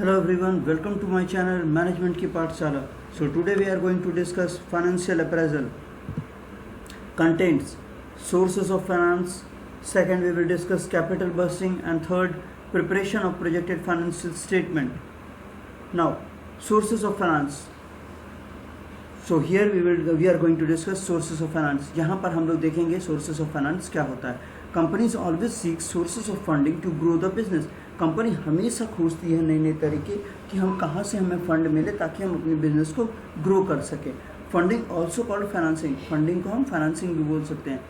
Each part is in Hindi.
Hello everyone, welcome to my channel Management की पाठशाला. So today we are going to discuss financial appraisal. Contains sources of finance. Second, we will discuss capital busting, and third, preparation of projected financial statement. Now, sources of finance. So here we are going to discuss sources of finance. यहाँ पर हम लोग देखेंगे sources of finance क्या होता है. Companies always seek sources of funding to grow the business. Company हमेशा खोजती है नए नए तरीके कि हम कहाँ से हमें फंड मिले ताकि हम अपने बिजनेस को ग्रो कर सकें. Funding also called financing. Funding को हम फाइनेंसिंग भी बोल सकते हैं.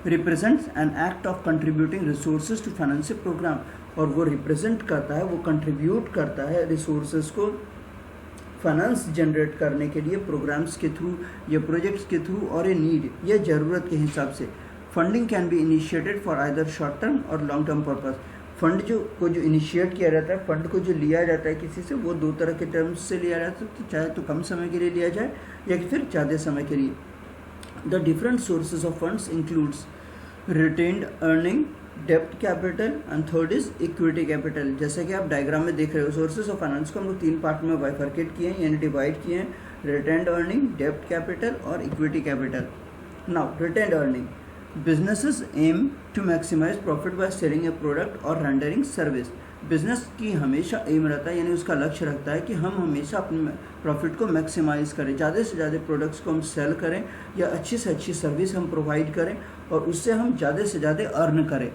Represents an act of contributing resources to financial program. और वो रिप्रेजेंट करता है, वो कंट्रीब्यूट करता है रिसोर्सेज को फाइनेंस जनरेट करने के लिए प्रोग्राम्स के थ्रू या प्रोजेक्ट्स के थ्रू और ए नीड या ज़रूरत के हिसाब से. Funding can be initiated for either short term और लॉन्ग टर्म पर्पस. फंड जो इनिशिएट किया जाता है, फंड को जो लिया जाता है किसी से, वो दो तरह के टर्म्स से लिया जाता है. चाहे तो कम समय के लिए लिया जाए या फिर ज़्यादा समय के लिए. The different sources of funds includes retained earning, डेप्ट capital and third is equity capital. जैसे कि आप डायग्राम में देख रहे हो, सोर्सेज ऑफ फाइनेंस को हम लोग तीन पार्ट में बाइफर्केट किए हैं यानी डिवाइड किए हैं. रिटेन्ड अर्निंग, डेप्ट कैपिटल और equity capital. Now retained earning. Businesses aim to maximize profit by selling a product or rendering service. Business की हमेशा एम रहता है यानी उसका लक्ष्य रखता है कि हम हमेशा अपने प्रॉफिट को मैक्सिमाइज़ करें, ज़्यादा से ज़्यादा प्रोडक्ट्स को हम सेल करें या अच्छी से अच्छी सर्विस हम प्रोवाइड करें और उससे हम ज़्यादा से ज़्यादा अर्न करें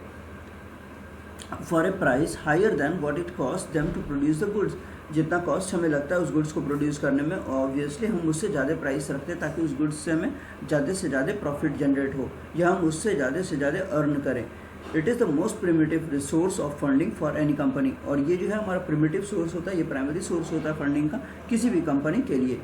for a price higher than what it cost them to produce the goods. जितना कॉस्ट हमें लगता है उस गुड्स को प्रोड्यूस करने में, ऑब्वियसली हम उससे ज़्यादा प्राइस रखते हैं ताकि उस गुड्स से हमें ज़्यादा से ज़्यादा प्रॉफिट जनरेट हो या हम उससे ज़्यादा अर्न करें. It is the most primitive resource of funding for any company. और ये जो है हमारा प्रिमिटिव सोर्स होता है, ये प्राइमरी सोर्स होता है फंडिंग का किसी भी कंपनी के लिए.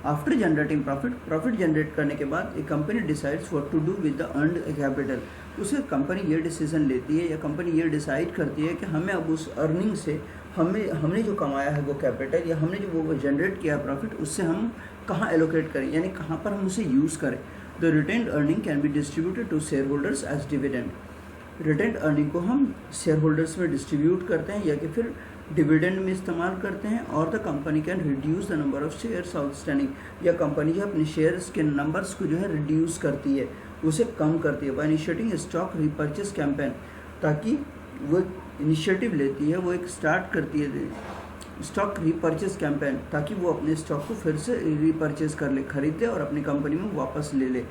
आफ्टर जनरेटिंग प्रॉफिट जनरेट करने के बाद एक company decides what to do with the earned capital. उसे कंपनी ये डिसीजन लेती है या कंपनी ये डिसाइड करती है कि हमें अब उस अर्निंग से हमने जो कमाया है वो कैपिटल या हमने जो वो जनरेट किया प्रॉफिट, उससे हम कहाँ एलोकेट करें यानी कहाँ पर हम उसे यूज़ करें. The retained earning can be distributed to share holders as dividend. Retained earning को हम शेयर होल्डर्स में डिस्ट्रीब्यूट करते हैं या कि फिर डिविडेंड में इस्तेमाल करते हैं. और the company can reduce the number of shares outstanding. या कंपनी जो अपने शेयर्स के नंबर्स को जो है रिड्यूस करती है, उसे कम करती है by initiating stock repurchase campaign. ताकि वो इनिशिएटिव लेती है, वो एक स्टार्ट करती है स्टॉक रीपर्चेस कैंपेन ताकि वो अपने स्टॉक को फिर से रीपर्चेस कर ले, खरीदे और अपनी कंपनी में वापस ले ले.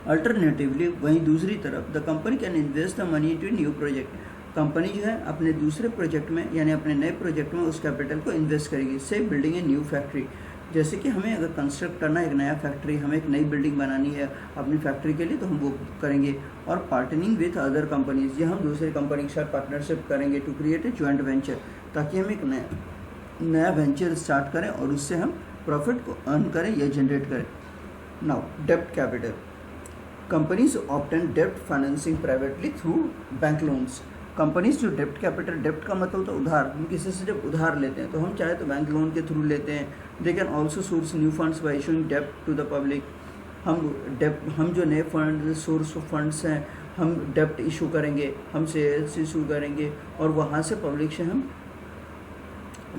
अल्टरनेटिवली वहीं दूसरी तरफ the company can invest the money into new project. Company जो है अपने दूसरे प्रोजेक्ट में यानी अपने नए प्रोजेक्ट में उस कैपिटल को इन्वेस्ट करेगी. से बिल्डिंग ए न्यू फैक्ट्री. जैसे कि हमें अगर कंस्ट्रक्ट करना है एक नया फैक्ट्री, हमें एक नई बिल्डिंग बनानी है अपनी फैक्ट्री के लिए, तो हम वो करेंगे. और पार्टनरिंग विथ अदर कंपनीज, या हम दूसरी कंपनी के साथ पार्टनरशिप करेंगे to create a joint venture ताकि हम एक नया वेंचर स्टार्ट करें और उससे हम प्रॉफिट को अर्न करें या जनरेट करें. नाउ डेप्ट कैपिटल. कंपनीज ऑब्टेन डेप्ट financing privately through bank loans. Companies जो डेप्ट कैपिटल, डेप्ट का मतलब तो उधार, हम किसी से जब उधार लेते हैं तो हम चाहे तो बैंक लोन के थ्रू लेते हैं. They can also source new funds by issuing डेप्ट टू द पब्लिक. हम जो नए फंड सोर्स ऑफ फंड्स हैं, हम डेप्ट इशू करेंगे, हम शेयर्स इशू करेंगे और वहाँ से पब्लिक से हम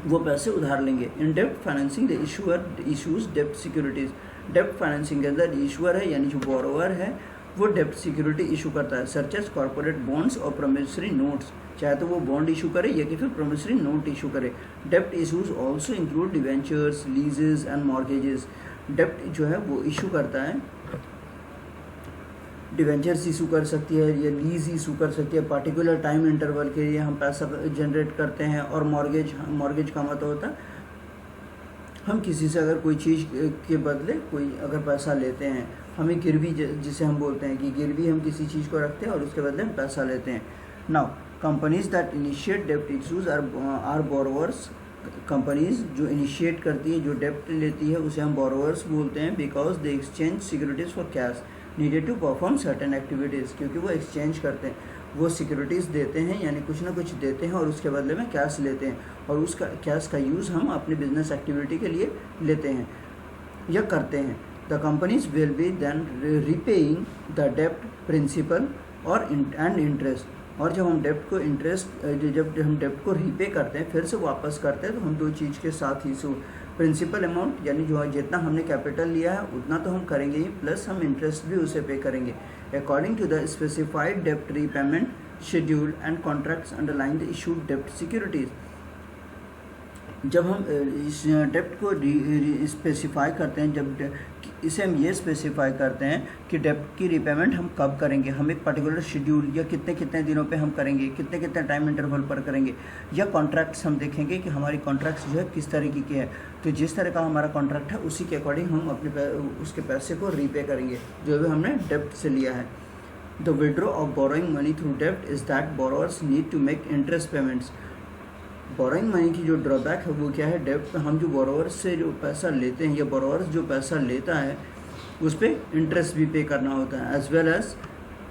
वो पैसे उधार लेंगे. इन डेप्ट financing the issuer issues dept securities. Dept financing के अंदर इशूअर है यानी जो बोरोवर है वो डेप्ट सिक्योरिटी इशू करता है, सच एज कॉर्पोरेट बॉन्ड्स और प्रोमिसरी नोट्स. चाहे तो वो बॉन्ड इशू करे या कि फिर प्रोमिसरी नोट इशू करे. डेप्ट issues also include debentures, लीजेस and mortgages. डेप्ट जो है वो इशू करता है, डिवेंचर्स इशू कर सकती है या लीज इशू कर सकती है. पार्टिकुलर टाइम इंटरवल के लिए हम पैसा जनरेट करते हैं. और मॉर्गेज का मतलब होता है हम किसी से अगर कोई चीज़ के बदले कोई अगर पैसा लेते हैं, हमें गिरवी जिसे हम बोलते हैं कि गिरवी हम किसी चीज़ को रखते हैं और उसके बदले हम पैसा लेते हैं. नाउ कंपनीज दैट इनिशिएट डेप्ट इशूज आर बोरोवर्स. कंपनीज जो इनिशिएट करती है, जो डेप्ट लेती है, उसे हम बोरोवर्स बोलते हैं. Because they exchange securities for cash needed to perform certain activities. क्योंकि वो एक्सचेंज करते हैं, वो सिक्योरिटीज़ देते हैं यानी कुछ ना कुछ देते हैं और उसके बदले में कैश लेते हैं और उसका कैश का यूज़ हम अपनी बिजनेस एक्टिविटी के लिए लेते हैं या करते हैं. The companies will be then repaying the डेप्ट प्रिंसिपल और एंड इंटरेस्ट. और जब हम डेप्ट को जब हम डेप्ट को रीपे करते हैं, फिर से वापस करते हैं, तो हम दो चीज़ के साथ ही प्रिंसिपल अमाउंट यानी जो जितना हमने कैपिटल लिया है उतना तो हम करेंगे ही, प्लस हम इंटरेस्ट भी उसे पे करेंगे according to the specified dept repayment schedule and contracts underlying the issued dept securities. जब हम इस डेप्ट को स्पेसिफाई करते हैं, जब इसे हम ये स्पेसिफाई करते हैं कि डेप्ट की रीपेमेंट हम कब करेंगे, हम एक पर्टिकुलर शेड्यूल या कितने कितने दिनों पे हम करेंगे, कितने कितने टाइम इंटरवल पर करेंगे, या कॉन्ट्रैक्ट्स हम देखेंगे कि हमारी कॉन्ट्रैक्ट्स जो है किस तरीके की है। तो जिस तरह का हमारा कॉन्ट्रैक्ट है उसी के अकॉर्डिंग हम अपने उसके पैसे को रीपे करेंगे जो भी हमने डेप्ट से लिया है। The withdraw of borrowing money through डेप्ट is that borrowers need to make interest payments. Borrowing money की जो ड्रॉबैक है वो क्या है, डेप्ट हम जो बोरोअर्स से जो पैसा लेते हैं या बोरोअर्स जो पैसा लेता है उस पर इंटरेस्ट भी पे करना होता है, as well as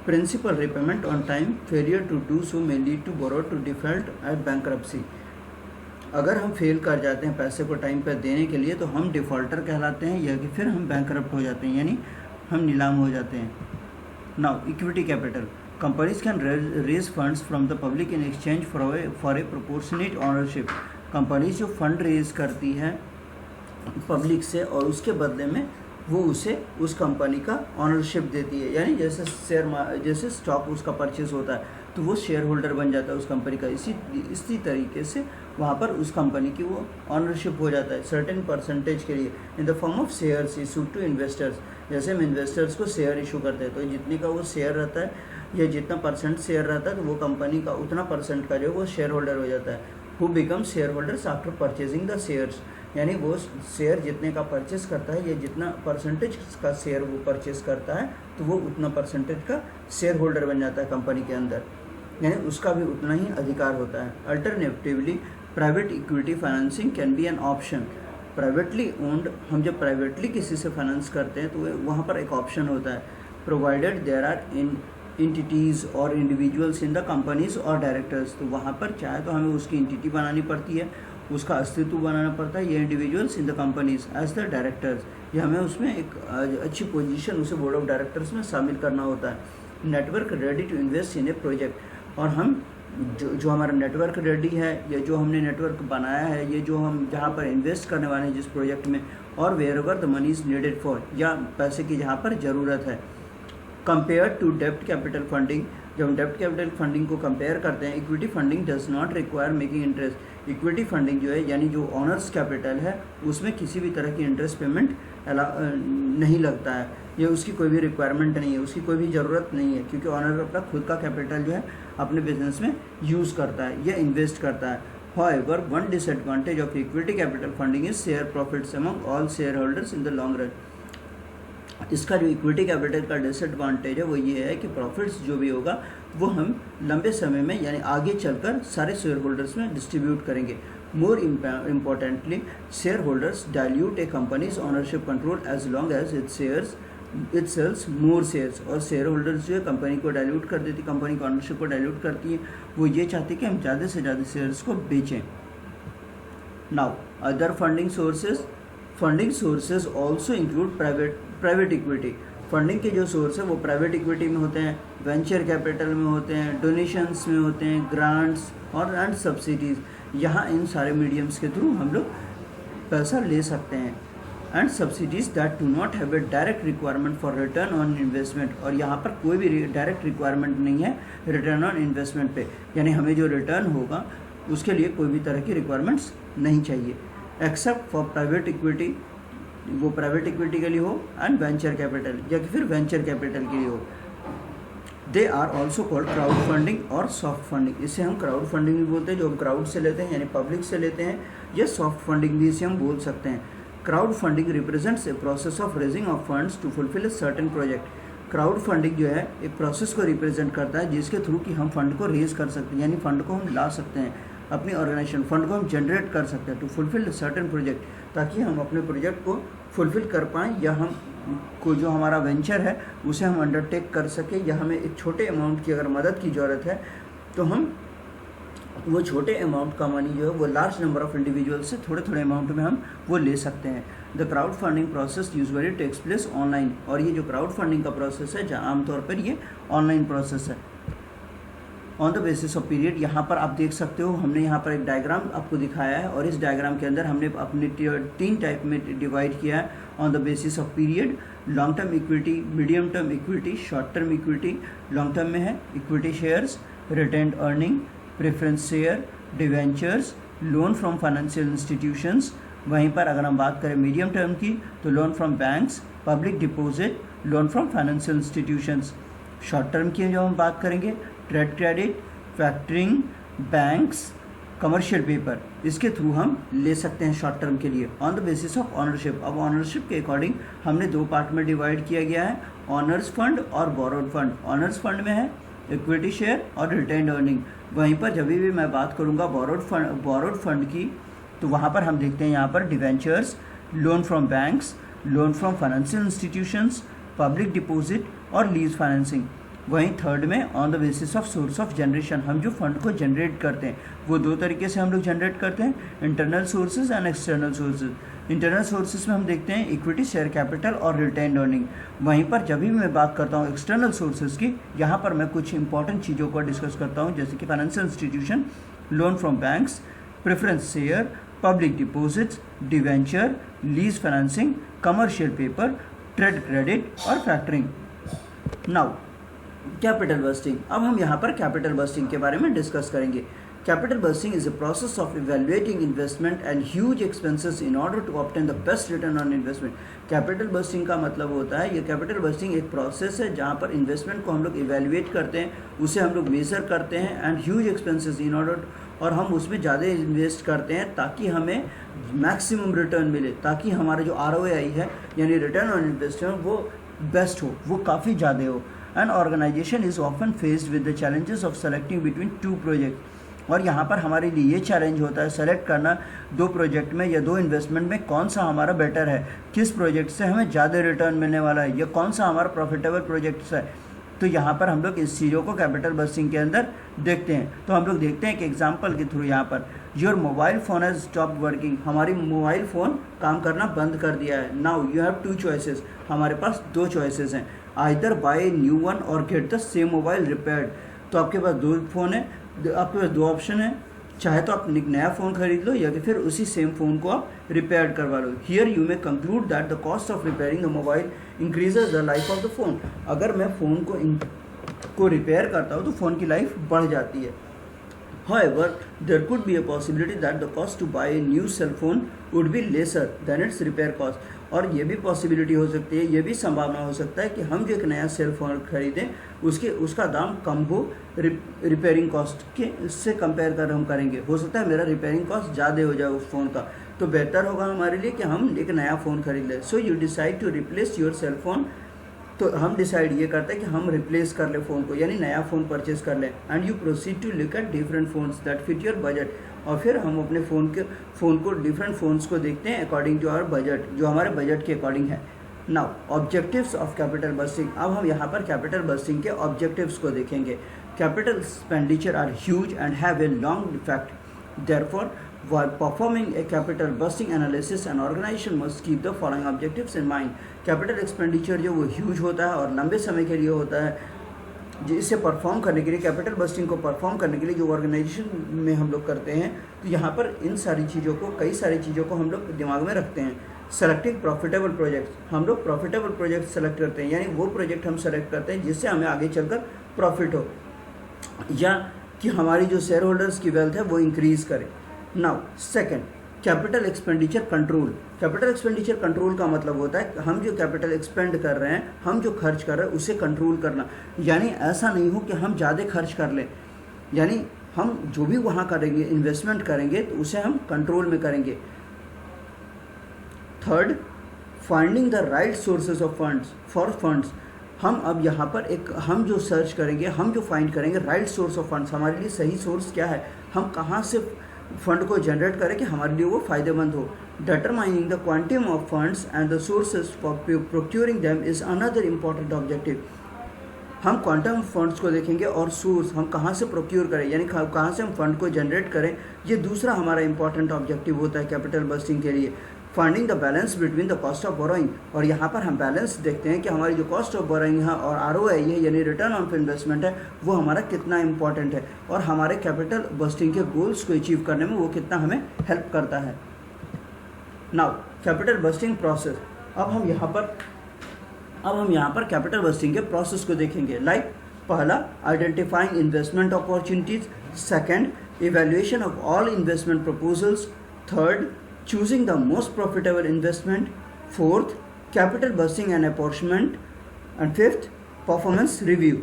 principal repayment on time. Failure to do so may lead to borrower to default at bankruptcy. अगर हम फेल कर जाते हैं पैसे को टाइम पर देने के लिए तो हम डिफ़ॉल्टर कहलाते हैं, या कि फिर हम बैंकरप्ट हो जाते हैं, यानी हम नीलाम हो जाते हैं। Now equity capital, companies can raise funds from the public in exchange for a proportionate ownership। Companies जो फंड रेज करती है पब्लिक से और उसके बदले में वो उसे उस कंपनी का ऑनरशिप देती है, यानी जैसे स्टॉक उसका परचेज होता है तो वो शेयर होल्डर बन जाता है उस कंपनी का। इसी तरीके से वहाँ पर उस कंपनी की वो ऑनरशिप हो जाता है सर्टेन परसेंटेज के लिए in the form of shares issued to investors. जैसे हम इन्वेस्टर्स को शेयर इशू करते हैं तो जितने का वो शेयर रहता है या जितना परसेंट शेयर रहता है तो वो कंपनी का उतना परसेंट का जो वो शेयर होल्डर हो जाता है। Who become share holders after purchasing the shares, यानी वो शेयर जितने का परचेस करता है या जितना परसेंटेज का शेयर वो परचेस करता है तो वो उतना परसेंटेज का शेयर होल्डर बन जाता है कंपनी के अंदर, यानी उसका भी उतना ही अधिकार होता है। Alternatively private equity financing can be an option. Privately owned, हम जब प्राइवेटली किसी से फाइनेंस करते हैं तो वहाँ पर एक ऑप्शन होता है, प्रोवाइडेड देयर आर इंटिटीज़ और इंडिविजुअल्स इन द कंपनीज और डायरेक्टर्स। तो वहाँ पर चाहे तो हमें उसकी इंटिटी बनानी पड़ती है, उसका अस्तित्व बनाना पड़ता है, ये individuals in the companies as the directors, या हमें उसमें एक अच्छी पोजीशन उसे बोर्ड ऑफ डायरेक्टर्स में शामिल करना होता है। Network ready to invest in a project, और हम जो हमारा नेटवर्क रेडी है या जो हमने नेटवर्क बनाया है, ये जो हम जहाँ पर इन्वेस्ट करने वाले हैं जिस प्रोजेक्ट में, और wherever the money is needed for, या पैसे की जहाँ पर ज़रूरत है। कंपेयर टू डेप्ट कैपिटल फंडिंग, जब हम डेप्ट कैपिटल फंडिंग को कंपेयर करते हैं, equity funding does not require making interest. Equity funding जो है यानी जो ऑनर्स कैपिटल है उसमें किसी भी तरह की इंटरेस्ट पेमेंट नहीं लगता है, ये उसकी कोई भी रिक्वायरमेंट नहीं है, उसकी कोई भी ज़रूरत नहीं है, क्योंकि ऑनर अपना खुद का कैपिटल जो है अपने बिजनेस में यूज़ करता है या इन्वेस्ट करता है। However, one disadvantage of equity capital funding is share profits among all shareholders in the long run। इसका जो इक्विटी कैपिटल का डिसएडवांटेज है वो ये है कि प्रॉफिट्स जो भी होगा वो हम लंबे समय में यानी आगे चलकर सारे शेयर होल्डर्स में डिस्ट्रीब्यूट करेंगे। More importantly, share holders dilute a companies ownership control as long as it sells more shares. और शेयर होल्डर्स जो है कंपनी को डाइल्यूट कर देती, कंपनी की ऑनरशिप को डाइल्यूट करती है, वो ये चाहती है कि हम ज़्यादा से ज़्यादा शेयर्स को बेचें। Now other funding sources also include private equity. Funding के जो सोर्स है वो प्राइवेट इक्विटी में होते हैं, वेंचर कैपिटल में होते हैं, डोनेशंस में होते हैं, ग्रांट्स और एंड सब्सिडीज़। यहाँ इन सारे मीडियम्स के थ्रू हम लोग पैसा ले सकते हैं। And subsidies that do not have a direct requirement for return on investment, और यहाँ पर कोई भी डायरेक्ट रिक्वायरमेंट नहीं है रिटर्न ऑन इन्वेस्टमेंट पे, यानी हमें जो रिटर्न होगा उसके लिए कोई भी तरह की रिक्वायरमेंट्स नहीं चाहिए, एक्सेप्ट फॉर प्राइवेट इक्विटी, वो प्राइवेट इक्विटी के लिए हो, एंड वेंचर कैपिटल या फिर वेंचर कैपिटल के लिए हो। They are also called crowd funding और सॉफ्ट फंडिंग। इसे हम क्राउड फंडिंग भी बोलते हैं, जो हम क्राउड से लेते हैं यानी पब्लिक से लेते हैं, या सॉफ्ट फंडिंग भी इसे हम बोल सकते हैं। Crowd funding represents a process of raising of funds to fulfill a certain project. Crowd funding जो है एक प्रोसेस को रिप्रेजेंट करता है जिसके थ्रू कि हम फंड को रेज कर सकते हैं, यानी फंड को हम ला सकते हैं अपनी ऑर्गेनाइजेशन, फंड को हम जनरेट कर सकते हैं टू फुलफिल सर्टेन प्रोजेक्ट, ताकि हम अपने प्रोजेक्ट को फुलफिल कर पाएँ, या हम को जो हमारा वेंचर है उसे हम अंडरटेक कर सकें, या हमें एक छोटे अमाउंट की अगर मदद की ज़रूरत है तो हम वो छोटे अमाउंट का मनी जो है वो लार्ज नंबर ऑफ इंडिविजुअल से थोड़े थोड़े अमाउंट में हम वो ले सकते हैं। The crowd funding process usually takes place online, और ये जो क्राउड फंडिंग का प्रोसेस है जहाँ आमतौर पर ये ऑनलाइन प्रोसेस है। On the basis of period. यहाँ पर आप देख सकते हो हमने यहाँ पर एक डायग्राम आपको दिखाया है और इस डायग्राम के अंदर हमने अपने 3 टाइप में डिवाइड किया है on the basis of period. Long term equity, medium term equity, short term equity. Long term में है equity shares, retained earning, preference share, debentures, loan from financial institutions. वहीं पर अगर हम बात करें मीडियम टर्म की तो loan from banks, public deposit, loan from financial institutions. Short term की जो हम बात करेंगे trade credit, factoring, banks, commercial paper, इसके थ्रू हम ले सकते हैं शॉर्ट टर्म के लिए on the basis of ownership. अब ऑनरशिप के अकॉर्डिंग हमने 2 पार्ट में डिवाइड किया गया है, ऑनर्स फंड और बोरोड फंड। ऑनर्स फंड में है इक्विटी शेयर और रिटेन्ड अर्निंग। वहीं पर जब भी मैं बात करूंगा बोरोड फंड की तो वहाँ पर हम देखते हैं यहाँ पर debentures, loan from banks, loan from financial institutions, public deposit और लीज फाइनेंसिंग। वहीं थर्ड में on the basis of source of generation, हम जो फंड को जनरेट करते हैं वो 2 तरीके से हम लोग जनरेट करते हैं, internal sources and external sources. Internal sources में हम देखते हैं इक्विटी शेयर कैपिटल और रिटेन्ड अर्निंग। वहीं पर जब भी मैं बात करता हूँ एक्सटर्नल सोर्सेज की, यहाँ पर मैं कुछ इंपॉर्टेंट चीज़ों को डिस्कस करता हूँ जैसे कि financial institution, loan from banks, preference share, public deposits, debenture, lease financing, commercial paper, trade credit और फैक्टरिंग। Now capital budgeting. अब हम यहाँ पर कैपिटल बस्टिंग के बारे में डिस्कस करेंगे। Capital busting is a process of evaluating investment and huge expenses in order to obtain the best return on investment. Capital busting का मतलब होता है, ये कैपिटल बस्टिंग एक प्रोसेस है जहाँ पर इन्वेस्टमेंट को हम लोग इवेल्युएट करते हैं, उसे हम लोग मेजर करते हैं and huge expenses in order, और हम उसमें ज़्यादा इन्वेस्ट करते हैं ताकि हमें मैक्सिमम रिटर्न मिले, ताकि हमारा जो ROI है यानी रिटर्न ऑन इन्वेस्टमेंट वो बेस्ट हो, वो काफ़ी ज़्यादा हो। An organization is often faced with the challenges of selecting between 2 projects. और यहाँ पर हमारे लिए ये चैलेंज होता है सेलेक्ट करना 2 प्रोजेक्ट में या 2 इन्वेस्टमेंट में कौन सा हमारा बेटर है, किस प्रोजेक्ट से हमें ज़्यादा रिटर्न मिलने वाला है या कौन सा हमारा प्रॉफिटेबल प्रोजेक्ट है। तो यहाँ पर हम लोग इस चीज़ों को कैपिटल बस्टिंग के अंदर देखते हैं। तो हम लोग देखते हैं कि एग्जाम्पल के थ्रू यहाँ per your mobile phone has stop working, हमारी मोबाइल फ़ोन काम करना बंद कर दिया है। नाउ यू हैव 2 चॉइसेस, हमारे पास 2 चॉइसेस हैं, आइदर बाय न्यू वन और get the same mobile repaired. तो आपके पास 2 फ़ोन है, आपके पास 2 ऑप्शन है, चाहे तो आप एक नया फ़ोन खरीद लो या फिर उसी सेम फ़ोन को आप रिपेयर करवा लो। Here you may conclude that the cost of repairing the mobile increases the life of the phone. अगर मैं फ़ोन को रिपेयर करता हूँ तो फ़ोन की लाइफ बढ़ जाती है। However, there could be a possibility that the cost to buy a new cell phone would be lesser than its repair cost. और ये भी पॉसिबिलिटी हो सकती है, ये भी संभावना हो सकता है कि हम जो एक नया सेल फोन खरीदें उसका दाम कम हो रिपेयरिंग कॉस्ट के इससे कंपेयर कर हम करेंगे। हो सकता है मेरा रिपेयरिंग कॉस्ट ज़्यादा हो जाए उस फ़ोन का, तो बेहतर होगा हमारे लिए कि हम एक नया फ़ोन खरीद लें। So you decide to replace your cell phone. तो हम डिसाइड ये करते हैं कि हम रिप्लेस कर ले फ़ोन को, यानी नया फ़ोन परचेज कर लें। And you proceed to look at different phones that fit your budget. और फिर हम अपने फ़ोन को डिफरेंट फ़ोन्स को देखते हैं अकॉर्डिंग टू आवर बजट, जो हमारे बजट के अकॉर्डिंग है। Now objectives of capital budgeting. अब हम यहाँ पर कैपिटल बस्टिंग के ऑब्जेक्टिव्स को देखेंगे। Capital expenditure are huge and have a long effect. Therefore while performing a capital busting analysis, an organization must keep the following objectives in mind. Capital expenditure जो वो ह्यूज होता है और लंबे समय के लिए होता है, जिसे परफॉर्म करने के लिए, कैपिटल बस्टिंग को परफॉर्म करने के लिए जो ऑर्गेनाइजेशन में हम लोग करते हैं, तो यहाँ पर इन सारी चीज़ों को, कई सारी चीज़ों को हम लोग दिमाग में रखते हैं। सेलेक्टिंग प्रॉफिटेबल प्रोजेक्ट्स, हम लोग प्रॉफिटेबल प्रोजेक्ट सेलेक्ट करते हैं, यानी वो प्रोजेक्ट हम सेलेक्ट करते हैं जिससे हमें आगे चलकर प्रॉफिट हो या कि हमारी जो शेयर होल्डर्स की वेल्थ है वो इंक्रीज़ करे। Now second, capital expenditure control. Capital expenditure control का मतलब होता है हम जो कैपिटल एक्सपेंड कर रहे हैं, हम जो खर्च कर रहे हैं उसे कंट्रोल करना, यानी ऐसा नहीं हो कि हम ज़्यादा खर्च कर लें, यानी हम जो भी वहाँ करेंगे, इन्वेस्टमेंट करेंगे तो उसे हम कंट्रोल में करेंगे। Third, finding the right sources of funds for funds. हम अब यहाँ पर हम जो सर्च करेंगे, हम जो फाइंड करेंगे राइट सोर्स ऑफ फंड्स, हमारे लिए सही सोर्स क्या है, हम कहाँ से फंड को जनरेट करें कि हमारे लिए वो फ़ायदेमंद हो। Determining the quantity of funds and the sources for procuring them is another important objective. हम क्वांटम फंड्स को देखेंगे और सोर्स हम कहाँ से प्रोक्योर करें, यानी कहाँ से हम फंड को जनरेट करें, ये दूसरा हमारा इंपॉर्टेंट ऑब्जेक्टिव होता है कैपिटल बस्टिंग के लिए। Funding the balance between the cost of borrowing, और यहाँ पर हम बैलेंस देखते हैं कि हमारी जो कॉस्ट ऑफ बोरोइंग है और ROI है यानी रिटर्न ऑन इन्वेस्टमेंट है वो हमारा कितना इंपॉर्टेंट है और हमारे कैपिटल बस्टिंग के गोल्स को अचीव करने में वो कितना हमें हेल्प करता है। नाउ कैपिटल बस्टिंग प्रोसेस, अब हम यहाँ पर कैपिटल बस्टिंग के प्रोसेस को देखेंगे। लाइक पहला identifying investment opportunities, second evaluation of all investment proposals, third choosing the most profitable investment, fourth capital busting and apportionment, and fifth performance review।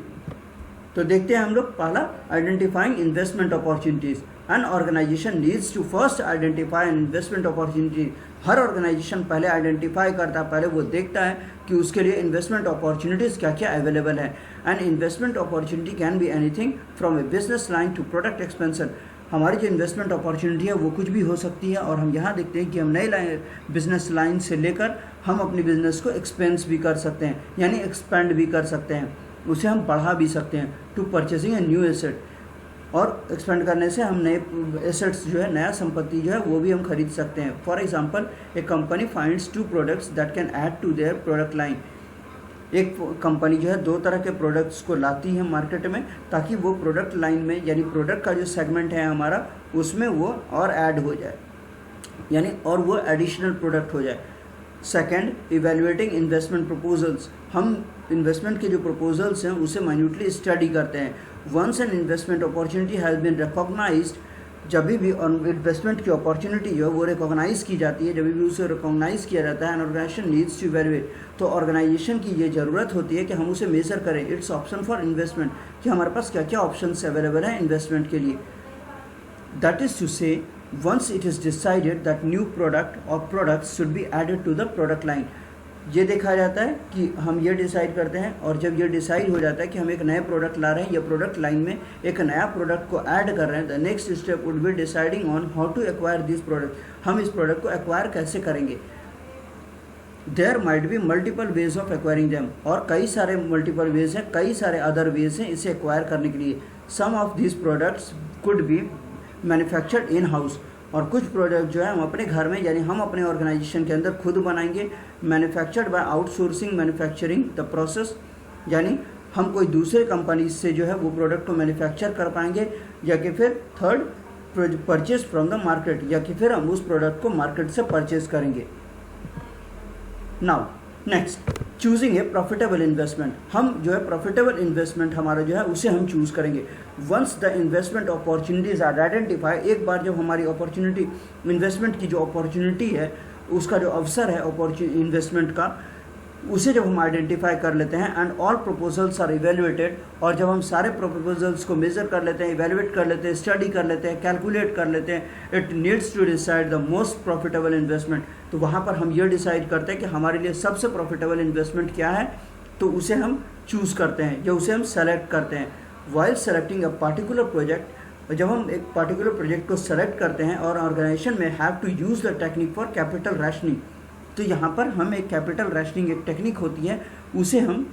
तो देखते हैं हम लोग पहला identifying investment opportunities. An organization needs to first identify an investment opportunity. हर ऑर्गेनाइजेशन पहले आइडेंटिफाई करता है, पहले वो देखता है कि उसके लिए इन्वेस्टमेंट अपॉर्चुनिटीज़ क्या क्या अवेलेबल है। And investment opportunity can be anything from a business line to product expansion. हमारी जो इन्वेस्टमेंट अपॉर्चुनिटी है वो कुछ भी हो सकती है और हम यहाँ देखते हैं कि हम नए बिजनेस लाइन से लेकर हम अपनी बिजनेस को एक्सपेंस भी कर सकते हैं, यानी एक्सपेंड भी कर सकते हैं, उसे हम बढ़ा भी सकते हैं। To purchasing a new asset, और एक्सपेंड करने से हम नए एसेट्स जो है, नया संपत्ति जो है वो भी हम खरीद सकते हैं। For example a company finds 2 products that can add to their product line. एक कंपनी जो है 2 तरह के प्रोडक्ट्स को लाती है मार्केट में ताकि वो प्रोडक्ट लाइन में, यानी प्रोडक्ट का जो सेगमेंट है हमारा उसमें वो और ऐड हो जाए, यानी और वो एडिशनल प्रोडक्ट हो जाए। सेकंड इवैल्यूएटिंग इन्वेस्टमेंट प्रपोजल्स, हम इन्वेस्टमेंट के जो प्रपोजल्स हैं उसे माइन्यूटली स्टडी करते हैं। Once an investment opportunity has been recognized, जब भी इन्वेस्टमेंट की अपॉर्चुनिटी जो है वो रिकॉग्नाइज की जाती है, जब भी उसे रिकॉग्नाइज किया जाता है, an organization needs to evaluate, तो ऑर्गेनाइजेशन की ये ज़रूरत होती है कि हम उसे मेजर करें इट्स ऑप्शन फॉर इन्वेस्टमेंट, कि हमारे पास क्या क्या ऑप्शन अवेलेबल हैं इन्वेस्टमेंट के लिए। That is to say once it is decided that new product और products should be added to the product line, ये देखा जाता है कि हम ये डिसाइड करते हैं, और जब ये डिसाइड हो जाता है कि हम एक नए प्रोडक्ट ला रहे हैं या प्रोडक्ट लाइन में एक नया प्रोडक्ट को ऐड कर रहे हैं, the next step would be deciding on how to acquire this product, हम इस प्रोडक्ट को एक्वायर कैसे करेंगे। There might be multiple ways of acquiring them, और कई सारे मल्टीपल वेज हैं, कई सारे अदर वेज हैं इसे एक्वायर करने के लिए। Some of this products could be manufactured in house, और कुछ प्रोडक्ट जो है हम अपने घर में, यानी हम अपने ऑर्गेनाइजेशन के अंदर खुद बनाएंगे। Manufactured by outsourcing manufacturing the process, यानी हम कोई दूसरे कंपनी से जो है वो प्रोडक्ट को मैन्युफैक्चर कर पाएंगे, या कि फिर third purchase from the market, या कि फिर हम उस प्रोडक्ट को मार्केट से परचेज करेंगे। Now next choosing a profitable investment, हम जो है प्रॉफिटेबल इन्वेस्टमेंट हमारा जो है उसे हम चूज़ करेंगे। Once the investment opportunities are identify, एक बार जब हमारी अपॉर्चुनिटी, इन्वेस्टमेंट की जो अपॉर्चुनिटी है उसका जो अवसर है इन्वेस्टमेंट का, उसे जब हम आइडेंटिफाई कर लेते हैं, and all proposals are evaluated, और जब हम सारे प्रपोजल्स को मेजर कर लेते हैं, इवेल्युएट कर लेते हैं, स्टडी कर लेते हैं, कैलकुलेट कर लेते हैं, it needs to decide the most profitable investment, तो वहाँ पर हम ये डिसाइड करते हैं कि हमारे लिए सबसे प्रॉफिटेबल इन्वेस्टमेंट क्या है, तो उसे हम चूज़ करते हैं या उसे हम सेलेक्ट करते हैं। While selecting a particular project, जब हम एक पार्टिकुलर प्रोजेक्ट को सेलेक्ट करते हैं और ऑर्गेनाइजेशन में have to use the technique for capital rationing, तो यहाँ पर हम एक कैपिटल रैशनिंग एक टेक्निक होती है उसे हम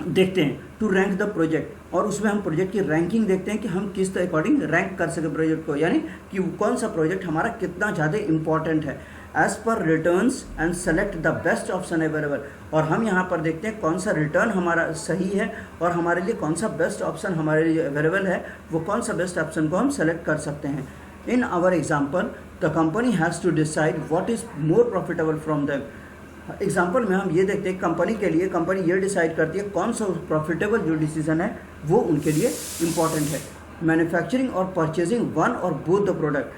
देखते हैं। टू रैंक द प्रोजेक्ट, और उसमें हम प्रोजेक्ट की रैंकिंग देखते हैं कि हम किस अकॉर्डिंग रैंक कर सके प्रोजेक्ट को, यानी कि कौन सा प्रोजेक्ट हमारा कितना ज़्यादा इंपॉर्टेंट है। As per returns and select the best option available, और हम यहाँ पर देखते हैं कौन सा रिटर्न हमारा सही है और हमारे लिए कौन सा बेस्ट ऑप्शन हमारे लिए अवेलेबल है, वो कौन सा बेस्ट ऑप्शन को हम सेलेक्ट कर सकते हैं। In our example the company has to decide what is more profitable from them. Example में हम ये देखते हैं कंपनी के लिए, कंपनी ये डिसाइड करती है कौन सा प्रॉफिटेबल जो डिसीजन है वो उनके लिए इम्पॉर्टेंट है। मैन्युफैक्चरिंग और परचेजिंग वन और बोथ द प्रोडक्ट,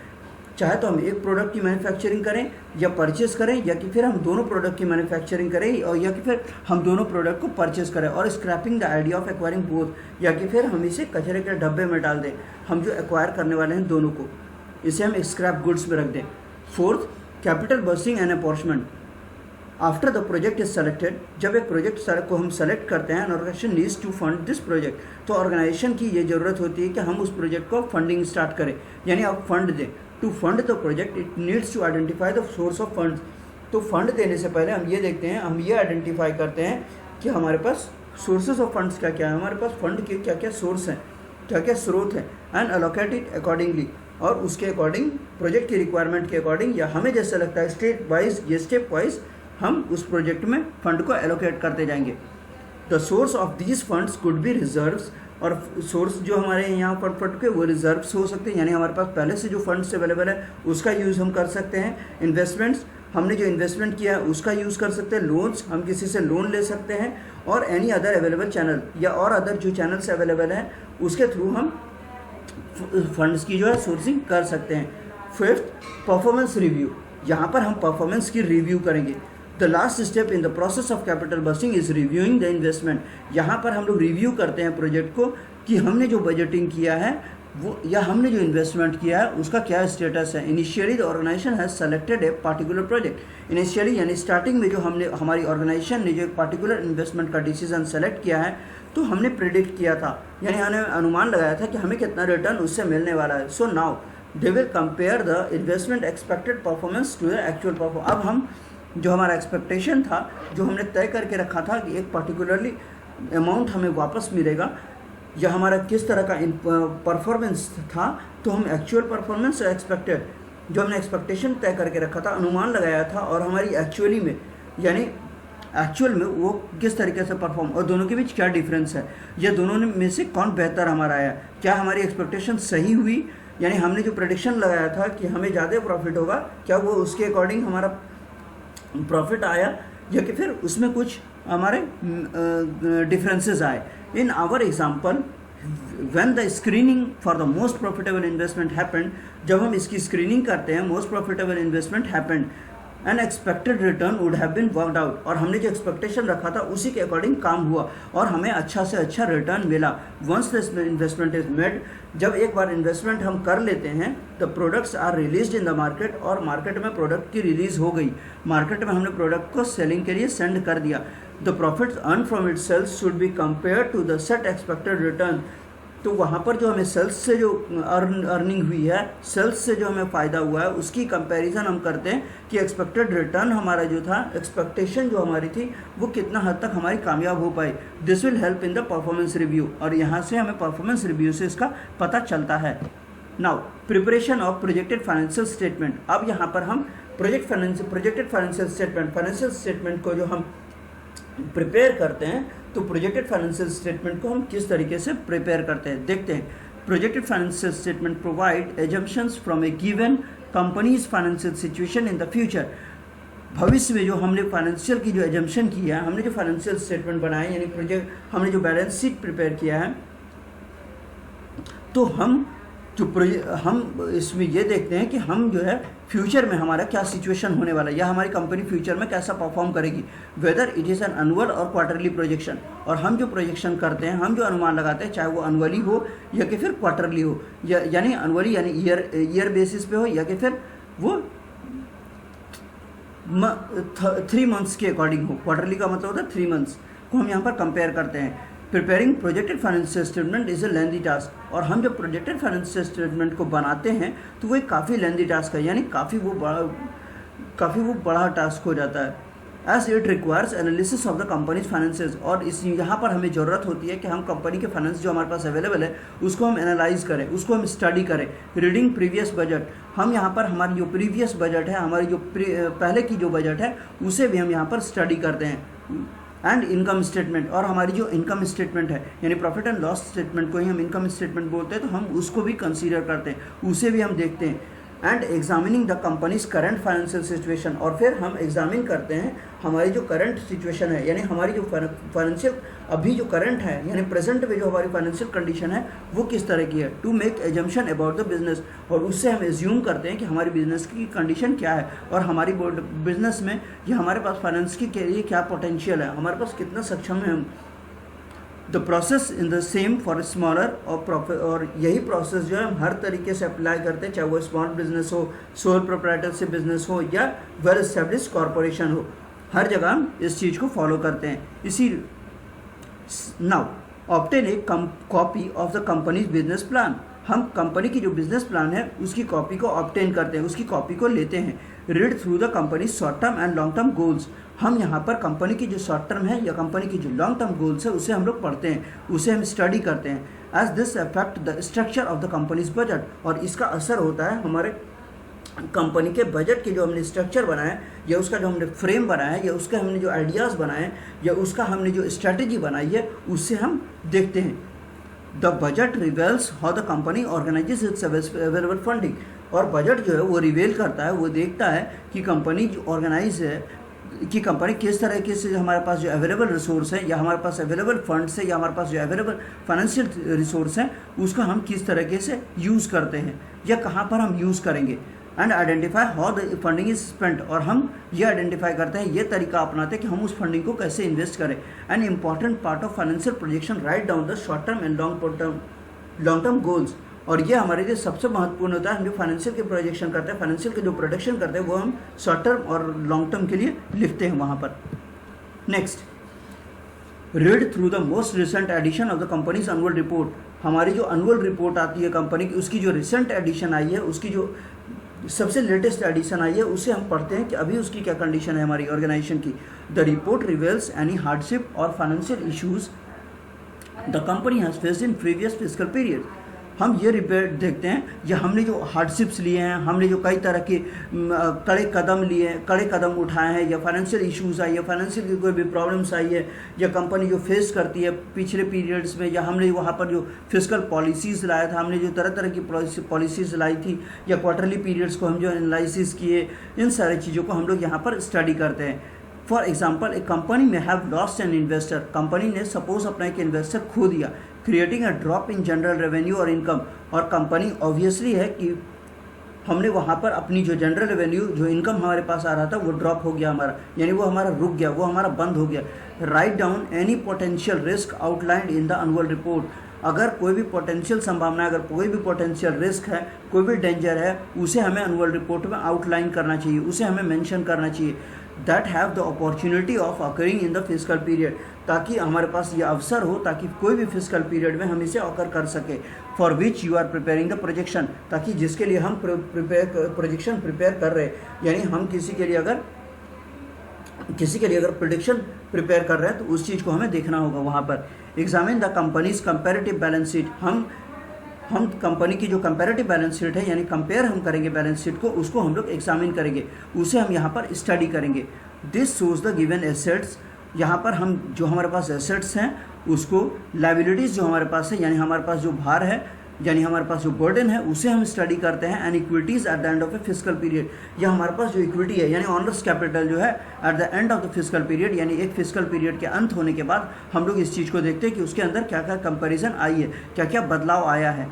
चाहे तो हम एक प्रोडक्ट की मैन्युफैक्चरिंग करें या परचेज करें, या कि फिर हम दोनों प्रोडक्ट की मैन्युफैक्चरिंग करें, और या कि फिर हम दोनों प्रोडक्ट को परचेज करें। और scrapping the idea of acquiring both, या कि फिर हम इसे कचरे के डब्बे में डाल दें, हम जो एक्वायर करने वाले हैं दोनों को, इसे हम स्क्रैप गुड्स में रख दें। Fourth capital budgeting and apportionment, after the project is selected, जब एक प्रोजेक्ट को हम सेलेक्ट करते हैं, organization needs to fund this project, तो ऑर्गेनाइजेशन की ये ज़रूरत होती है कि हम उस प्रोजेक्ट को फंडिंग स्टार्ट करें, यानी आप फंड दें। To fund the project it needs to identify the source of funds, तो फंड देने से पहले हम ये देखते हैं, हम ये आइडेंटिफाई करते हैं कि हमारे पास सोर्सेज ऑफ फंड्स क्या क्या है, हमारे पास फंड के क्या क्या सोर्स हैं, क्या क्या स्रोत हैं, एंड अलोकेट इट अकॉर्डिंगली, और उसके अकॉर्डिंग प्रोजेक्ट की रिक्वायरमेंट के अकॉर्डिंग या हमें जैसा लगता है स्टेप वाइज हम उस प्रोजेक्ट में फंड को एलोकेट करते जाएंगे। The source of these funds could be reserves, और सोर्स जो हमारे यहाँ पर फंड के वो रिजर्व्स हो सकते हैं, यानी हमारे पास पहले से जो फंड्स अवेलेबल है उसका यूज़ हम कर सकते हैं। इन्वेस्टमेंट्स, हमने जो इन्वेस्टमेंट किया है उसका यूज़ कर सकते हैं। लोन्स, हम किसी से लोन ले सकते हैं, और एनी अदर अवेलेबल चैनल या और अदर जो चैनल्स अवेलेबल हैं उसके थ्रू हम फंड्स की जो है सोर्सिंग कर सकते हैं। फिफ्थ, परफॉर्मेंस रिव्यू, यहाँ पर हम परफॉर्मेंस की रिव्यू करेंगे। The last step in the process of capital busting is reviewing the investment, यहाँ पर हम लोग रिव्यू करते हैं प्रोजेक्ट को कि हमने जो बजटिंग किया है वो या हमने जो इन्वेस्टमेंट किया है उसका क्या स्टेटस है। Initially the organization has selected a particular project, initially यानी स्टार्टिंग में जो हमारी ऑर्गेनाइजेशन ने जो एक पार्टिकुलर इन्वेस्टमेंट का डिसीजन सेलेक्ट किया है तो हमने प्रेडिक्ट किया था, यानी हमने अनुमान लगाया था कि हमें कितना रिटर्न उससे मिलने वाला है। So now they will compare the investment expected performance to the actual performance. अब हम जो हमारा एक्सपेक्टेशन था, जो हमने तय करके रखा था कि एक पर्टिकुलरली अमाउंट हमें वापस मिलेगा या हमारा किस तरह का परफॉर्मेंस था, तो हम एक्चुअल परफॉर्मेंस और एक्सपेक्टेड जो हमने एक्सपेक्टेशन तय करके रखा था, अनुमान लगाया था, और हमारी एक्चुअली में यानी एक्चुअल में वो किस तरीके से परफॉर्म, और दोनों के बीच क्या डिफरेंस है, या दोनों में से कौन बेहतर हमारा आया, क्या हमारी एक्सपेक्टेशन सही हुई, यानी हमने जो प्रेडिक्शन लगाया था कि हमें ज़्यादा प्रॉफिट होगा, क्या वो उसके अकॉर्डिंग हमारा प्रॉफिट आया, या कि फिर उसमें कुछ हमारे डिफरेंसेस आए। In our example when the screening for the most profitable investment happened, जब हम इसकी स्क्रीनिंग करते हैं most profitable investment happened, an expected return would have been worked out, और हमने जो एक्सपेक्टेशन रखा था उसी के अकॉर्डिंग काम हुआ और हमें अच्छा से अच्छा रिटर्न मिला। Once the investment is made, जब एक बार इन्वेस्टमेंट हम कर लेते हैं, the products are released in the market, और मार्केट में प्रोडक्ट की रिलीज हो गई, मार्केट में हमने प्रोडक्ट को सेलिंग के लिए सेंड कर दिया। The profits earn from it sales should be compare to the set expected return, तो वहाँ पर जो हमें सेल्स से जो अर्निंग हुई है, सेल्स से जो हमें फ़ायदा हुआ है, उसकी कंपैरिजन हम करते हैं कि एक्सपेक्टेड रिटर्न हमारा जो था, एक्सपेक्टेशन जो हमारी थी वो कितना हद तक हमारी कामयाब हो पाई। This will help in the performance review, और यहाँ से हमें परफॉर्मेंस रिव्यू से इसका पता चलता है। Now preparation of projected financial statement, अब यहाँ पर हम प्रोजेक्टेड फाइनेंशियल स्टेटमेंट को जो हम प्रिपेयर करते हैं, तो प्रोजेक्टेड फाइनेंशियल स्टेटमेंट को हम किस तरीके से प्रिपेयर करते हैं देखते हैं। Projected financial statement provide assumptions from A given companies financial situation in the future, भविष्य में जो हमने फाइनेंशियल की जो एजम्पशन की है, हमने जो फाइनेंशियल स्टेटमेंट बनाए यानी हमने जो बैलेंस शीट प्रिपेयर किया है, तो हम इसमें ये देखते हैं कि हम जो है फ्यूचर में हमारा क्या सिचुएशन होने वाला है, या हमारी कंपनी फ्यूचर में कैसा परफॉर्म करेगी, whether it is an annual और क्वार्टरली प्रोजेक्शन। और हम जो प्रोजेक्शन करते हैं, हम जो अनुमान लगाते हैं, चाहे वो एनुअली हो या कि फिर क्वार्टरली हो, यानी एनुअली यानी ईयर बेसिस पे हो, या कि फिर वो 3 मंथ्स के अकॉर्डिंग हो। क्वार्टरली का मतलब होता है 3 मंथ्स को हम यहाँ पर कंपेयर करते हैं। Preparing projected financial statement is a lengthy task, और हम जब प्रोजेक्टेड फाइनेंशियल स्टेटमेंट को बनाते हैं तो वो एक काफ़ी लेंदी टास्क है, यानी काफ़ी वो बड़ा टास्क हो जाता है। As it requires analysis of the companies finances, और इस यहाँ पर हमें ज़रूरत होती है कि हम कंपनी के फाइनेंस जो हमारे पास अवेलेबल है उसको हम एनालाइज करें, उसको हम स्टडी करें। रीडिंग प्रीवियस बजट, हम यहाँ पर हमारी जो प्रीवियस बजट है, हमारी जो पहले की जो बजट है उसे भी हम यहाँ पर स्टडी करते हैं। एंड इनकम स्टेटमेंट, और हमारी जो इनकम स्टेटमेंट है यानी प्रॉफिट एंड लॉस स्टेटमेंट को ही हम इनकम स्टेटमेंट बोलते हैं, तो हम उसको भी कंसीडर करते हैं, उसे भी हम देखते हैं। And examining the companies current financial situation, और फिर हम एग्जामिन करते हैं हमारी जो करंट सिचुएशन है, यानी हमारी जो फाइनेंशियल अभी जो करंट है यानी प्रेजेंट में जो हमारी फाइनेंशियल कंडीशन है वो किस तरह की है। To make assumption about the business, और उससे हम एज्यूम करते हैं कि हमारी बिजनेस की कंडीशन क्या है, और हमारी बिजनेस में या हमारे पास फाइनेंस के लिए क्या पोटेंशियल है, हमारे पास कितना सक्षम है हम। The process in the same for smaller और यही प्रोसेस जो है हम हर तरीके से अप्लाई करते हैं, चाहे वो स्मॉल बिजनेस हो, सोल प्रोप्राइटरशिप बिजनेस हो, या वेल एस्टेब्लिश्ड कॉरपोरेशन हो, हर जगह हम इस चीज़ को फॉलो करते हैं। इसी now obtain a copy of the companies business plan, हम कंपनी की जो बिजनेस प्लान है उसकी कॉपी को ऑब्टेन करते हैं, उसकी कॉपी को लेते हैं। Read through the company short term and long term goals, हम यहाँ पर कंपनी की जो शॉर्ट टर्म है या कंपनी की जो लॉन्ग टर्म गोल्स है उसे हम लोग पढ़ते हैं, उसे हम स्टडी करते हैं। As this affect the structure of the companies budget, और इसका असर होता है हमारे कंपनी के बजट के जो हमने स्ट्रक्चर बनाया है या उसका जो हमने फ्रेम बनाया है या उसका हमने जो आइडियाज़ बनाए हैं या उसका हमने जो स्ट्रैटेजी बनाई है उससे हम देखते हैं। The budget reveals how the company organises it's available funding, और बजट जो है वो रिवेल करता है, वो देखता है कि कंपनी जो ऑर्गेनाइज है कि कंपनी किस तरीके से हमारे पास जो अवेलेबल रिसोर्स है या हमारे पास अवेलेबल फंड्स है या हमारे पास जो अवेलेबल फाइनेंशियल रिसोर्स हैं उसका हम किस तरीके से यूज़ करते हैं या कहाँ पर हम यूज़ करेंगे। And identify how the funding is spent, और हम ये आइडेंटिफाई करते हैं, ये तरीका अपनाते हैं कि हम उस फंडिंग को कैसे इन्वेस्ट करें। An important part of financial projection write down the short term and long term goals, और ये हमारे लिए सबसे महत्वपूर्ण होता है। हम जो फाइनेंशियल के प्रोजेक्शन करते हैं, फाइनेंशियल के जो प्रोडक्शन करते हैं वो हम शॉर्ट टर्म और लॉन्ग टर्म के लिए लिखते हैं वहाँ पर। Next, read through the most recent edition of the companies annual report, हमारी जो एनुअल रिपोर्ट आती है कंपनी की उसकी जो रिसेंट एडिशन आई है, उसकी जो सबसे लेटेस्ट एडिशन आई है उसे हम पढ़ते हैं कि अभी उसकी क्या कंडीशन है हमारी ऑर्गेनाइजेशन की। The report reveals any hardship और financial issues the company has faced in previous fiscal period, हम ये रिपोर्ट देखते हैं या हमने जो हार्डशिप्स लिए हैं, हमने जो कई तरह के कड़े कदम उठाए हैं या फाइनेंशियल इश्यूज़ आई है, फाइनेंशियल की कोई भी प्रॉब्लम्स आई है या कंपनी जो फेस करती है पिछले पीरियड्स में, या हमने वहाँ पर जो फिस्कल पॉलिसीज़ लाया था, हमने जो तरह तरह की पॉलिसीज़ लाई थी या क्वार्टरली पीरियड्स को हम जो एनालिसिस किए, इन सारी चीज़ों को हम लोग यहाँ पर स्टडी करते हैं। फॉर एग्जाम्पल, एक कंपनी में have lost an investor, company ने सपोज अपना एक इन्वेस्टर खो दिया, creating a drop in general revenue और इनकम, और कंपनी ऑब्वियसली है कि हमने वहाँ पर अपनी जो जनरल रेवेन्यू जो इनकम हमारे पास आ रहा था वो ड्रॉप हो गया हमारा, यानी वो हमारा रुक गया, वो हमारा बंद हो गया। Write down any potential risk outlined in the annual report, अगर कोई भी पोटेंशियल संभावना है, अगर कोई भी पोटेंशियल रिस्क है, कोई भी डेंजर है, उसे हमें एनुअल रिपोर्ट में आउटलाइन करना चाहिए, उसे हमें मेंशन करना चाहिए। That have the opportunity of occurring in the fiscal period, ताकि हमारे पास ये अवसर हो ताकि कोई भी फिस्कल पीरियड में हम इसे ऑकर कर सके। For which you are preparing the projection, ताकि जिसके लिए हम प्रोजेक्शन प्रिपेयर कर रहे हैं, यानी हम किसी के लिए अगर प्रोडिक्शन प्रिपेयर कर रहे हैं तो उस चीज़ को हमें देखना होगा वहाँ पर। Examine the companies comparative balance sheet, हम कंपनी की जो कंपेरेटिव बैलेंस शीट है यानी कंपेयर हम करेंगे बैलेंस शीट को, उसको हम लोग एग्जामिन करेंगे, उसे हम यहाँ पर स्टडी करेंगे। This shows the given assets, यहाँ पर हम जो हमारे पास एसेट्स हैं उसको, लायबिलिटीज़ जो हमारे पास है यानी हमारे पास जो भार है यानी हमारे पास जो बर्डन है उसे हम स्टडी करते हैं। And equities at the end of A fiscal period, या हमारे पास जो इक्विटी है यानी ऑनर्स कैपिटल जो है at the end of the fiscal period, यानी एक फिस्कल पीरियड के अंत होने के बाद हम लोग इस चीज़ को देखते हैं कि उसके अंदर क्या क्या कंपेरिजन आई है, क्या क्या बदलाव आया है,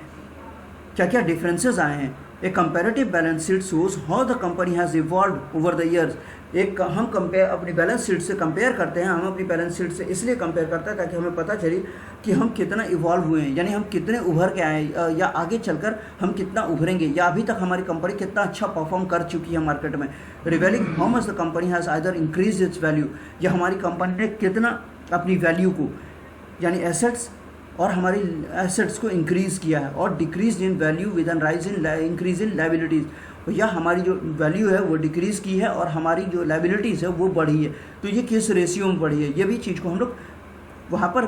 क्या क्या डिफरेंसेस आए हैं। A comparative balance sheet shows how the company has evolve over the years, एक हम कंपेयर अपनी बैलेंस शीट से कंपेयर करते हैं, हम अपनी बैलेंस शीट से इसलिए कंपेयर करते हैं ताकि हमें पता चले कि हम कितना इवॉल्व हुए हैं, यानी हम कितने उभर के आए या आगे चलकर हम कितना उभरेंगे, या अभी तक हमारी कंपनी कितना अच्छा परफॉर्म कर चुकी है मार्केट में। Revealing how much the company has either increase its value, या हमारी कंपनी ने कितना अपनी वैल्यू को यानी एसेट्स और हमारी एसेट्स को इंक्रीज़ किया है, और decrease in value with an rise in increase in liabilities, या हमारी जो वैल्यू है वो डिक्रीज़ की है और हमारी जो लायबिलिटीज़ है वो बढ़ी है, तो ये किस रेशियो में बढ़ी है, ये भी चीज़ को हम लोग वहाँ पर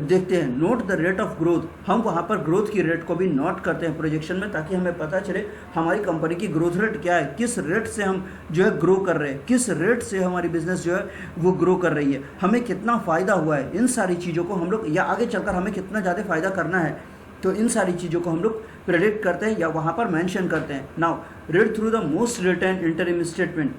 देखते हैं। Note the rate of growth, हम वहाँ पर ग्रोथ की रेट को भी नोट करते हैं प्रोजेक्शन में, ताकि हमें पता चले हमारी कंपनी की ग्रोथ रेट क्या है, किस रेट से हम जो है ग्रो कर रहे हैं, किस रेट से हमारी बिजनेस जो है वो ग्रो कर रही है, हमें कितना फ़ायदा हुआ है, इन सारी चीज़ों को हम लोग, या आगे चलकर हमें कितना ज़्यादा फ़ायदा करना है, तो इन सारी चीज़ों को हम लोग प्रेडिक्ट करते हैं या वहाँ पर मेंशन करते हैं। Now read through the most return interim statement,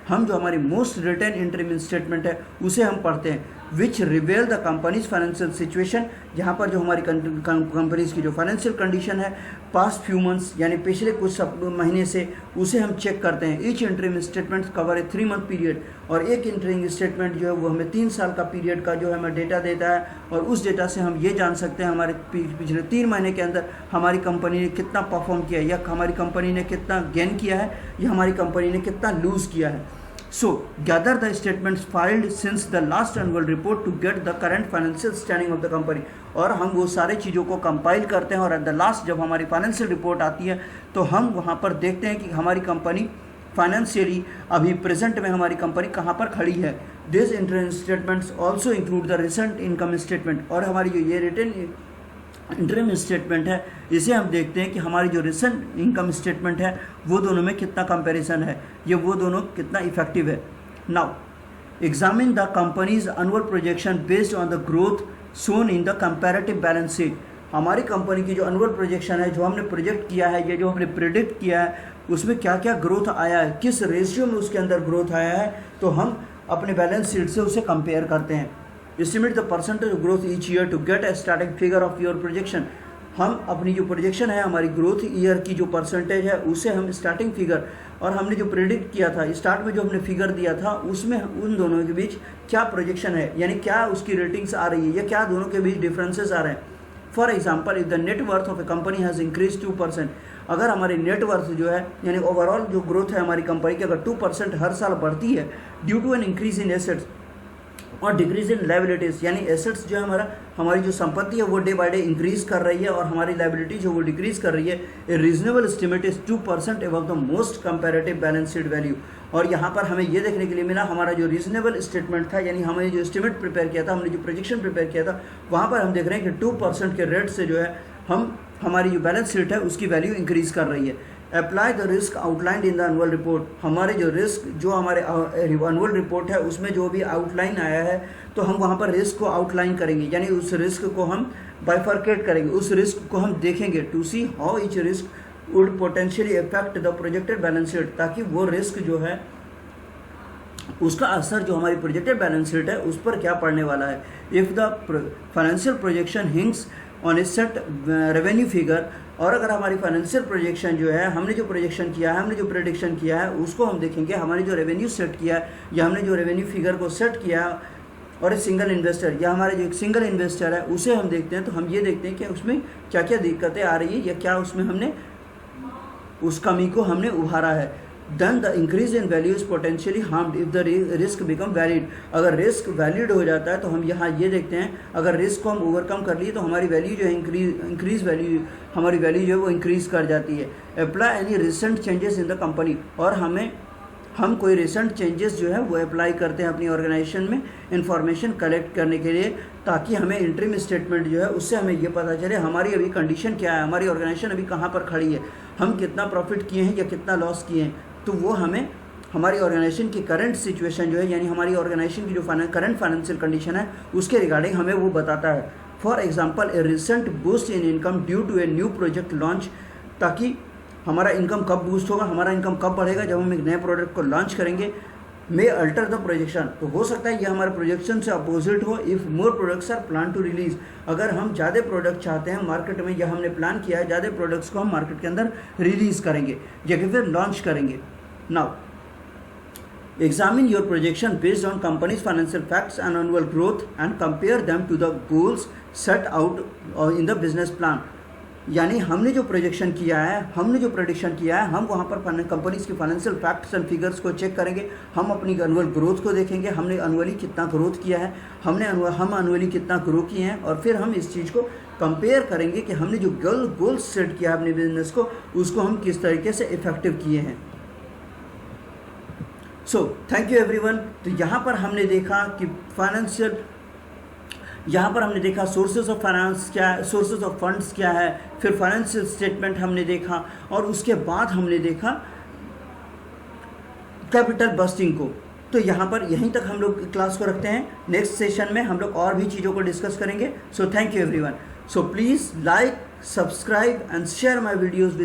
हम जो हमारी मोस्ट रिटर्न इंटरिम स्टेटमेंट है उसे हम पढ़ते हैं। विच रिवेल द कंपनीज फाइनेंशियल सिचुएशन, यहाँ पर जो हमारी कंपनीज की जो फाइनेंशियल कंडीशन है पास्ट फ्यू मंथ्स यानी पिछले कुछ महीने से, उसे हम चेक करते हैं। ईच इंटरिम स्टेटमेंट कवर ए 3 मंथ पीरियड, और एक इंटरिम स्टेटमेंट जो है वो हमें 3 साल का पीरियड का जो है हमें डेटा देता है, और उस डेटा से हम ये जान सकते हैं हमारे पिछले 3 महीने के अंदर हमारी कंपनी ने कितना परफॉर्म किया है, या हमारी कंपनी ने कितना गेन किया है, या हमारी कंपनी ने कितना लूज़ किया है। So gather the statements filed since the last annual report to get the current financial standing of the company. और हम वो सारे चीज़ों को कंपाइल करते हैं और एट द लास्ट जब हमारी फाइनेंशियल रिपोर्ट आती है तो हम वहाँ पर देखते हैं कि हमारी कंपनी फाइनेंशियली अभी प्रेजेंट में हमारी कंपनी कहाँ पर खड़ी है. This interim statements also include the recent income statement. और हमारी जो ये रिटर्न इंटरम स्टेटमेंट है इसे हम देखते हैं कि हमारी जो रिसेंट इनकम स्टेटमेंट है वो दोनों में कितना कंपैरिजन है, ये वो दोनों कितना इफेक्टिव है. Now examine the companies annual projection based on the growth shown in the comparative balance sheet. हमारी कंपनी की जो एनुअल प्रोजेक्शन है, जो हमने प्रोजेक्ट किया है, ये जो हमने प्रिडिक्ट किया है, उसमें क्या क्या ग्रोथ आया है, किस रेशियो में उसके अंदर ग्रोथ आया है, तो हम अपने बैलेंस शीट से उसे कंपेयर करते हैं. Estimate the percentage of growth each year to get a starting figure of your projection. हम अपनी जो प्रोजेक्शन है, हमारी ग्रोथ ईयर की जो परसेंटेज है, उसे हम स्टार्टिंग फिगर और हमने जो प्रेडिक्ट किया था, स्टार्ट में जो हमने फिगर दिया था, उसमें उन दोनों के बीच क्या प्रोजेक्शन है, यानी क्या उसकी रेटिंग्स आ रही है या क्या दोनों के बीच डिफरेंसेस आ रहे हैं. For example, if the net worth of A company has increase 2%, अगर हमारी नेट वर्थ जो है यानी ओवरऑल जो ग्रोथ है हमारी कंपनी की अगर 2% हर साल बढ़ती है due to an increase in assets और डिक्रीज इन लाइबिलिटीज़, यानी एसेट्स जो है हमारी जो संपत्ति है वो डे बाय डे इंक्रीज कर रही है और हमारी लाइबिलिटी जो वो डिक्रीज कर रही है, ए reasonable estimate is 2% above the most comparative balance sheet value. और यहाँ पर हमें ये देखने के लिए मिला हमारा जो रीजनेबल स्टेटमेंट था, यानी हमने जो एस्टिमेट प्रिपेयर किया था, हमने जो प्रोजेक्शन प्रिपेयर किया था, वहाँ पर हम देख रहे हैं कि 2% के रेट से जो है हमारी जो बैलेंस शीट है उसकी वैल्यू इंक्रीज कर रही है. Apply the risk outlined in the annual report. हमारे जो रिस्क जो हमारे एनुअल रिपोर्ट है उसमें जो भी आउटलाइन आया है तो हम वहाँ पर रिस्क को आउटलाइन करेंगे, यानी उस रिस्क को हम बाइफर्केट करेंगे, उस रिस्क को हम देखेंगे to see how each risk would potentially affect the projected balance sheet, ताकि वो रिस्क जो है उसका असर जो हमारी प्रोजेक्टेड बैलेंस शीट है उस पर क्या पड़ने वाला है. If the financial projection हिंग्स on A set revenue figure, और अगर हमारी फाइनेंशियल प्रोजेक्शन जो है, हमने जो प्रोजेक्शन किया है, हमने जो प्रेडिक्शन किया है, उसको हम देखेंगे हमारी जो रेवेन्यू सेट किया है या हमने जो रेवेन्यू फिगर को सेट किया है, और एक सिंगल इन्वेस्टर या हमारे जो एक सिंगल इन्वेस्टर है उसे हम देखते हैं, तो हम ये देखते हैं कि उसमें क्या क्या दिक्कतें आ रही है या क्या उसमें हमने उस कमी को हमने उभारा है. Then the increase in value is potentially harmed if the risk become valid. अगर रिस्क वैलिड हो जाता है तो हम यहाँ ये देखते हैं, अगर रिस्क को हम ओवरकम कर लिए तो हमारी वैल्यू जो है इंक्रीज वैल्यू, हमारी वैल्यू जो है वो इंक्रीज कर जाती है. Apply any recent changes in the company, और हम कोई रिसेंट चेंजेस जो है वो अप्लाई करते हैं अपनी ऑर्गेनाइजेशन में इंफॉर्मेशन कलेक्ट करने के लिए, ताकि हमें इंटरिम स्टेटमेंट जो है उससे हमें ये पता चले हमारी अभी कंडीशन क्या है, हमारी ऑर्गेनाइजेशन अभी कहाँ पर खड़ी है, हम कितना प्रॉफिट किए हैं या कितना लॉस किए हैं. तो वो हमें हमारी ऑर्गेनाइजेशन की करंट सिचुएशन जो है, यानी हमारी ऑर्गेनाइजेशन की जो करंट फाइनेंशियल कंडीशन है उसके रिगार्डिंग हमें वो बताता है. For example, a recent boost in income due to a new project launch, ताकि हमारा इनकम कब बूस्ट होगा, हमारा इनकम कब बढ़ेगा, जब हम एक नए प्रोडक्ट को लॉन्च करेंगे. मे अल्टर द प्रोजेक्शन, तो हो सकता है ये हमारे प्रोजेक्शन से अपोजिट हो. If more products are plan to release, अगर हम ज़्यादा प्रोडक्ट चाहते हैं मार्केट में, या हमने प्लान किया है ज़्यादा प्रोडक्ट्स को हम मार्केट के अंदर रिलीज़ करेंगे या फिर लॉन्च करेंगे. Now examine your projection based on company's financial facts and annual growth and compare them to the goals set out in the business plan. यानी हमने जो प्रोजेक्शन किया है, हमने जो प्रेडिक्शन किया है, हम वहाँ पर कंपनीज के फाइनेंशियल फैक्ट्स एंड फिगर्स को चेक करेंगे, हम अपनी एनुअल ग्रोथ को देखेंगे, हमने एनुअली कितना ग्रोथ किया है, हम एनुअली कितना ग्रो किए हैं, और फिर हम इस चीज़ को कंपेयर करेंगे कि हमने जो गोल्स सेट किया है अपने बिजनेस को, उसको हम किस तरीके से इफेक्टिव किए हैं. So thank you everyone. तो यहाँ पर हमने देखा कि हमने देखा सोर्सेज ऑफ फाइनेंस क्या है, सोर्सेज ऑफ फंड्स क्या है, फिर फाइनेंशियल स्टेटमेंट हमने देखा, और उसके बाद हमने देखा कैपिटल बस्टिंग को. तो यहाँ पर यहीं तक हम लोग क्लास को रखते हैं. नेक्स्ट सेशन में हम लोग और भी चीज़ों को डिस्कस करेंगे. So thank you everyone. So please like, subscribe and share my videos